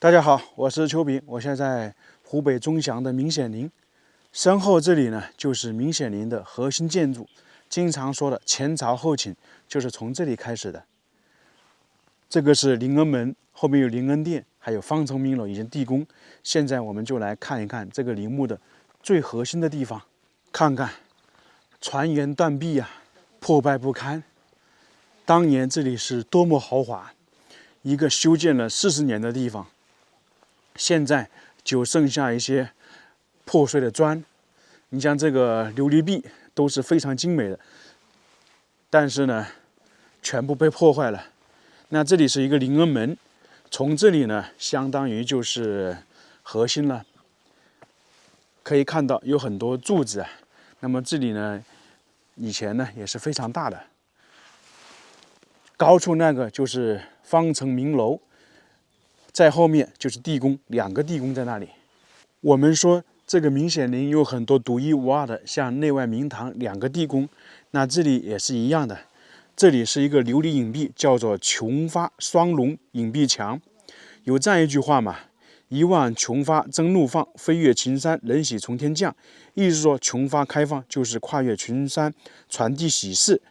大家好，我是邱平，我现在在湖北钟祥的明显林，身后这里呢就是明显林的核心建筑，经常说的前朝后寝就是从这里开始的。这个是临恩门，后面有临恩殿，还有方城明楼以及地宫。现在我们就来看一看这个陵墓的最核心的地方，看看船垣断壁啊，破败不堪。当年这里是多么豪华，一个修建了40年的地方。现在就剩下一些破碎的砖，你像这个琉璃壁都是非常精美的，但是呢，全部被破坏了。那这里是一个临恩门，从这里呢，相当于就是核心了。可以看到有很多柱子啊，那么这里呢，以前呢也是非常大的。高处那个就是方城明楼。在后面就是地宫，2个地宫在那里。我们说这个明显林有很多独一无二的，像内外明堂2个地宫，那这里也是一样的。这里是一个琉璃影壁，叫做琼发双龙影壁墙。有这样一句话嘛：“一望琼发真怒放，飞越群山人喜从天降。”意思说琼发开放就是跨越群山，传递喜事。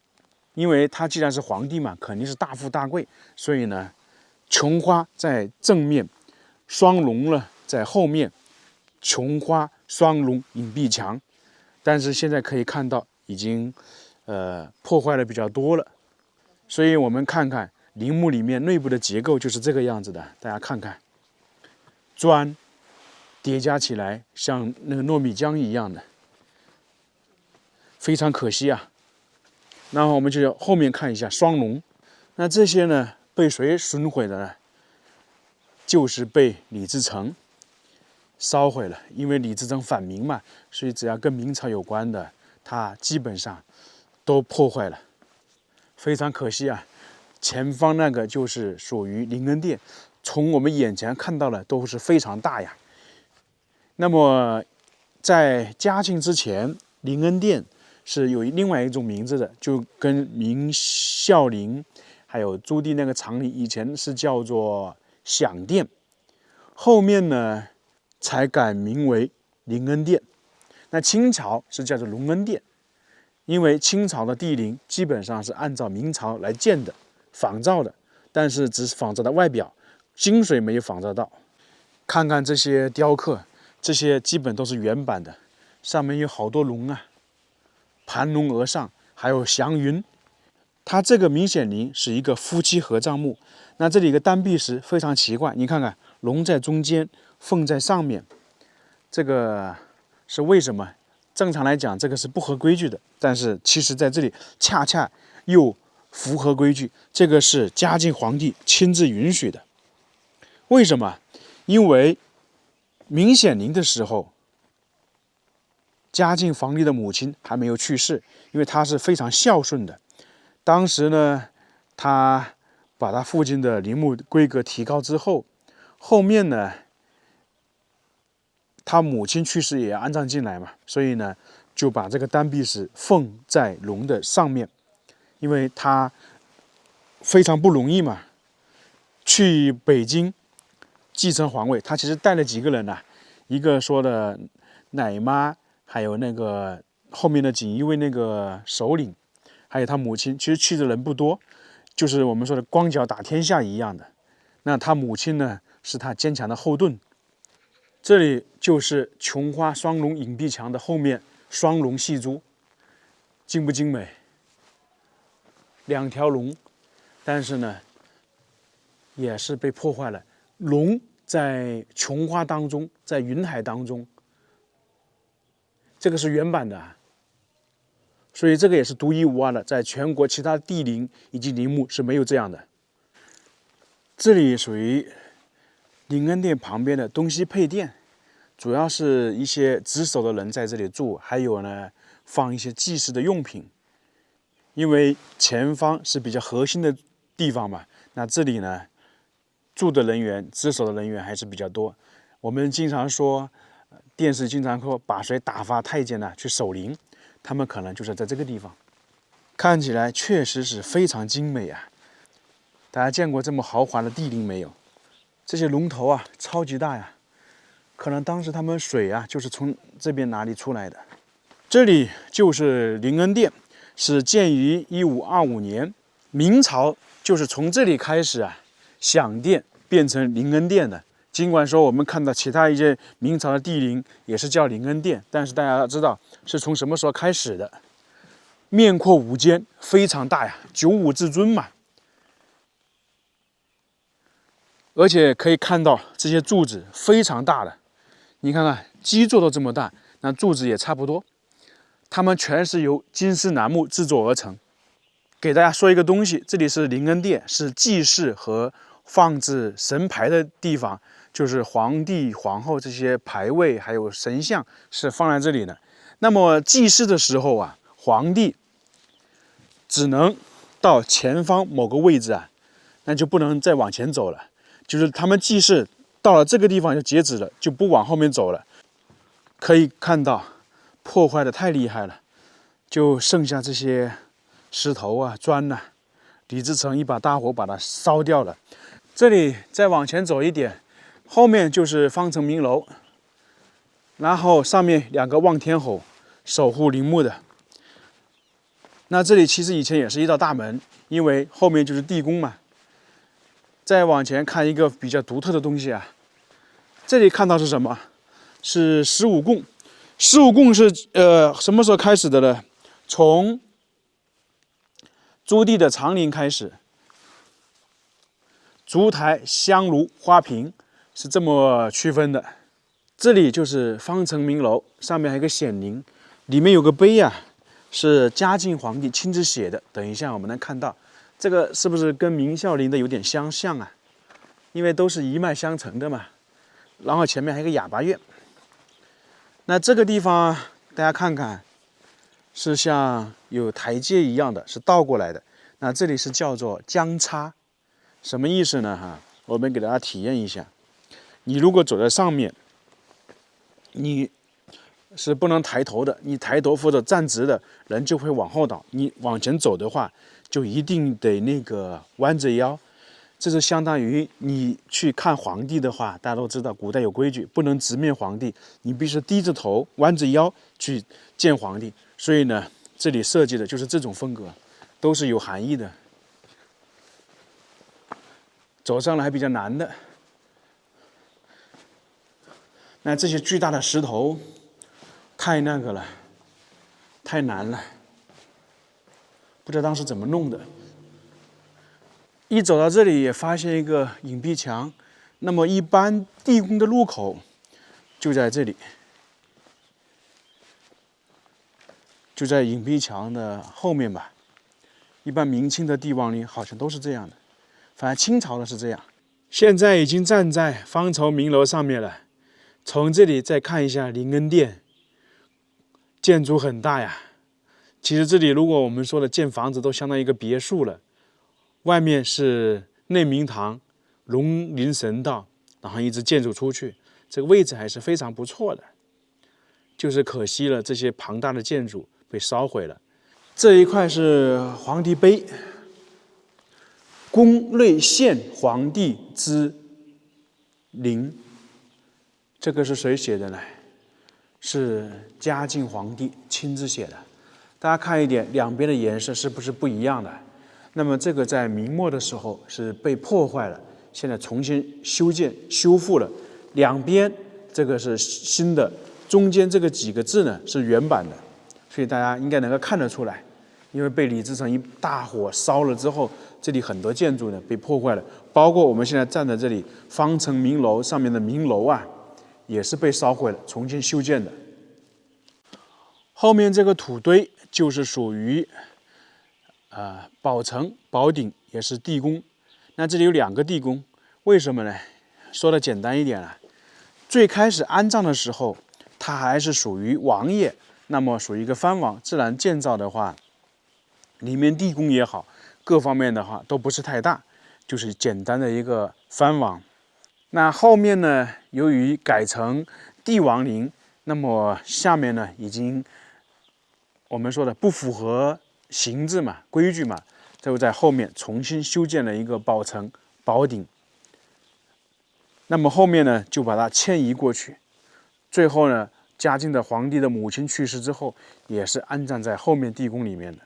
因为他既然是皇帝嘛，肯定是大富大贵，所以呢。琼花在正面，双龙呢在后面，琼花双龙影壁墙。但是现在可以看到已经破坏的比较多了，所以我们看看陵墓里面内部的结构就是这个样子的。大家看看，砖叠加起来像那个糯米浆一样的，非常可惜啊。然后我们就后面看一下双龙，那这些呢？被谁损毁的呢？就是被李自成烧毁了。因为李自成反明嘛，所以只要跟明朝有关的，他基本上都破坏了，非常可惜啊。前方那个就是属于临恩殿，从我们眼前看到的都是非常大呀。那么在嘉庆之前，临恩殿是有另外一种名字的，就跟明孝陵。还有朱棣那个厂里以前是叫做享殿，后面呢才改名为临恩殿。那清朝是叫做隆恩殿，因为清朝的帝陵基本上是按照明朝来建的，仿造的，但是只是仿造的外表，精髓没有仿造到。看看这些雕刻，这些基本都是原版的，上面有好多龙啊，盘龙而上，还有祥云。它这个明显林是一个夫妻合葬墓，那这里一个单壁石非常奇怪，你看看龙在中间，凤在上面，这个是为什么？正常来讲，这个是不合规矩的，但是其实在这里恰恰又符合规矩，这个是嘉靖皇帝亲自允许的。为什么？因为明显林的时候，嘉靖皇帝的母亲还没有去世，因为她是非常孝顺的。当时呢，他把他父亲的陵墓规格提高之后，后面呢，他母亲去世也要安葬进来嘛，所以呢，就把这个单壁石奉在龙的上面，因为他非常不容易嘛，去北京继承皇位，他其实带了几个人呢、一个说的奶妈，还有那个后面的锦衣卫那个首领。还有他母亲，其实去的人不多，就是我们说的光脚打天下一样的。那他母亲呢，是他坚强的后盾。这里就是琼花双龙影壁墙的后面，双龙戏珠，精不精美？2条龙，但是呢，也是被破坏了。龙在琼花当中，在云海当中，这个是原版的啊。所以这个也是独一无二的，在全国其他帝陵以及陵墓是没有这样的。这里属于临恩殿旁边的东西配殿，主要是一些值守的人在这里住，还有呢放一些祭祀的用品。因为前方是比较核心的地方嘛，那这里呢住的人员、值守的人员还是比较多。我们经常说，电视经常说把谁打发太监呢去守陵。他们可能就是在这个地方，看起来确实是非常精美啊！大家见过这么豪华的帝陵没有？这些龙头啊，超级大呀！可能当时他们水啊，就是从这边哪里出来的。这里就是灵恩殿，是建于1525年，明朝就是从这里开始啊，享殿变成灵恩殿的。尽管说我们看到其他一些明朝的帝陵也是叫灵恩殿，但是大家要知道是从什么时候开始的。面阔五间，非常大呀，95至尊嘛。而且可以看到这些柱子非常大的，你看看基座都这么大，那柱子也差不多。它们全是由金丝楠木制作而成。给大家说一个东西，这里是灵恩殿，是祭祀和放置神牌的地方，就是皇帝、皇后这些牌位还有神像是放在这里的。那么祭祀的时候啊，皇帝只能到前方某个位置啊，那就不能再往前走了。就是他们祭祀到了这个地方就截止了，就不往后面走了。可以看到破坏的太厉害了，就剩下这些石头啊、砖呐、李自成一把大火把它烧掉了。这里再往前走一点，后面就是方城明楼，然后上面2个望天吼守护陵墓的。那这里其实以前也是一道大门，因为后面就是地宫嘛。再往前看一个比较独特的东西啊，这里看到是什么？是十五供。十五供是什么时候开始的呢？从朱棣的长陵开始，烛台、香炉、花瓶是这么区分的。这里就是方城明楼，上面还有个显灵，里面有个碑啊，是嘉靖皇帝亲自写的。等一下我们能看到。这个是不是跟明孝陵的有点相像啊？因为都是一脉相承的嘛。然后前面还有个哑巴院。那这个地方大家看看，是像有台阶一样的，是倒过来的。那这里是叫做江叉，什么意思呢？哈，我们给大家体验一下。你如果走在上面，你是不能抬头的，你抬头或者站直的人就会往后倒。你往前走的话，就一定得那个弯着腰，这是相当于你去看皇帝的话，大家都知道古代有规矩，不能直面皇帝，你必须低着头弯着腰去见皇帝。所以呢，这里设计的就是这种风格，都是有含义的。走上来还比较难的。那这些巨大的石头，太那个了，太难了。不知道当时怎么弄的。一走到这里，也发现一个隐蔽墙。那么一般地宫的入口就在这里，就在隐蔽墙的后面吧。一般明清的帝王陵好像都是这样的，反正清朝的是这样。现在已经站在方城明楼上面了，从这里再看一下灵恩殿，建筑很大呀。其实这里如果我们说的建房子都相当于一个别墅了，外面是内明堂、龙林神道，然后一直建筑出去，这个位置还是非常不错的。就是可惜了这些庞大的建筑被烧毁了。这一块是皇帝碑，宫内献皇帝之陵，这个是谁写的呢？是嘉靖皇帝亲自写的。大家看一点，两边的颜色是不是不一样的？那么这个在明末的时候是被破坏了，现在重新修建修复了。两边这个是新的，中间这个几个字呢是原版的，所以大家应该能够看得出来。因为被李自成一大火烧了之后，这里很多建筑呢被破坏了，包括我们现在站在这里方城明楼上面的明楼啊，也是被烧毁了，重新修建的。后面这个土堆就是属于宝城、宝鼎，也是地宫。那这里有2个地宫，为什么呢？说的简单一点啊，最开始安葬的时候，它还是属于王爷，那么属于一个藩王，自然建造的话，里面地宫也好，各方面的话都不是太大，就是简单的一个藩王。那后面呢，由于改成帝王陵，那么下面呢已经我们说的不符合形制嘛、规矩嘛，就在后面重新修建了一个宝城、宝鼎。那么后面呢就把它迁移过去。最后呢，嘉靖的皇帝的母亲去世之后，也是安葬在后面地宫里面的。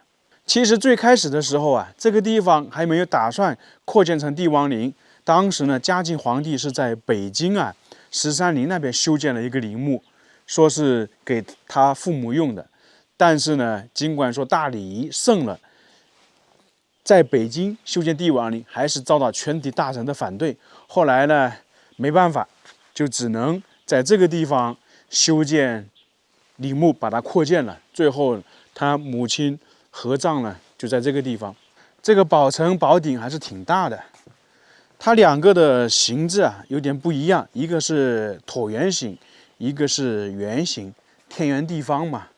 其实最开始的时候啊，这个地方还没有打算扩建成帝王陵。当时呢，嘉靖皇帝是在北京啊13陵那边修建了一个陵墓，说是给他父母用的。但是呢，尽管说大礼仪盛了，在北京修建帝王陵还是遭到全体大臣的反对。后来呢，没办法，就只能在这个地方修建陵墓，把它扩建了。最后他母亲合葬呢，就在这个地方。这个宝城宝鼎还是挺大的，它两个的形制啊有点不一样，一个是椭圆形，一个是圆形，天圆地方嘛。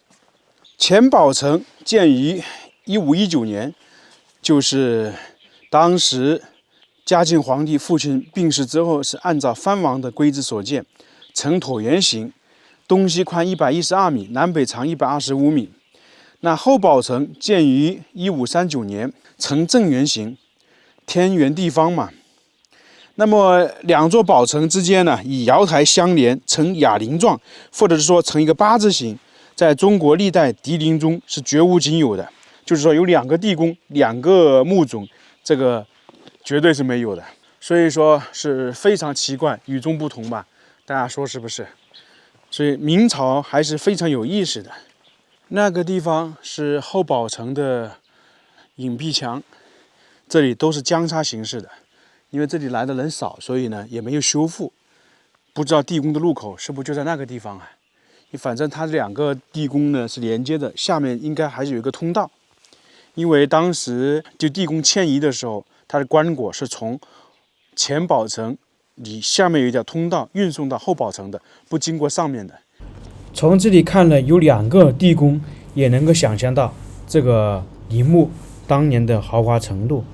前宝城建于1519年，就是当时嘉靖皇帝父亲病逝之后，是按照藩王的规制所建，呈椭圆形，东西宽112米，南北长125米。那后宝城建于1539年，呈正圆形，天圆地方嘛。那么两座宝城之间呢，以瑶台相连，呈哑铃状，或者是说呈一个八字形，在中国历代帝陵中是绝无仅有的。就是说有两个地宫，两个墓冢，这个绝对是没有的。所以说是非常奇怪，与众不同吧？大家说是不是？所以明朝还是非常有意思的。那个地方是后宝城的隐蔽墙，这里都是交叉形式的，因为这里来的人少，所以呢也没有修复。不知道地宫的入口是不是就在那个地方啊？反正它两个地宫呢是连接的，下面应该还是有一个通道。因为当时就地宫迁移的时候，它的棺椁是从前宝城里下面有一条通道运送到后宝城的，不经过上面的。从这里看了有两个地宫，也能够想象到这个陵墓当年的豪华程度。